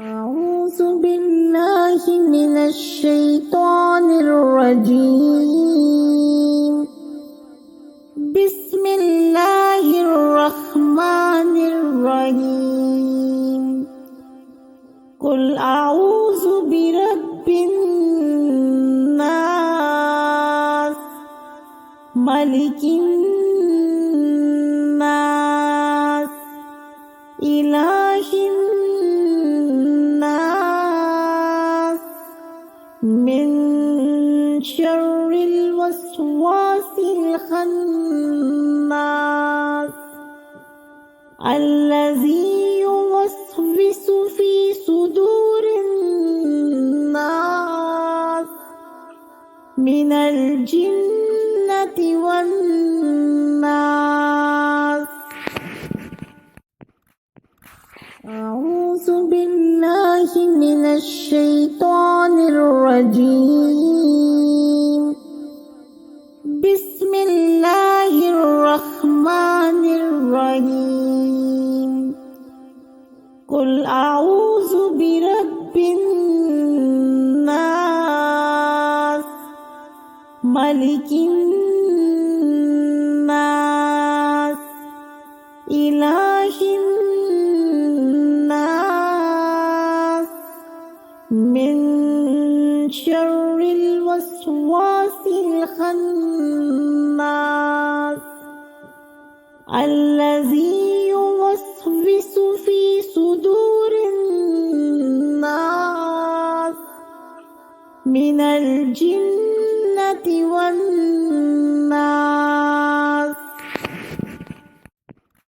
أعوذ بالله من الشيطان الرجيم. بسم الله الرحمن الرحيم. قل أعوذ برب الناس، ملك الناس، إله الناس، من شر الوسواس الخناس الذي يوسوس في صدور الناس من الجنة والناس. أعوذ بالله من الشيطان الرجيم. بسم الله الرحمن الرحيم. قل أعوذ برب الناس، ملك الناس، إله الناس، من شر الوسواس الخناس الذي يوسوس في صدور الناس من الجنة والناس.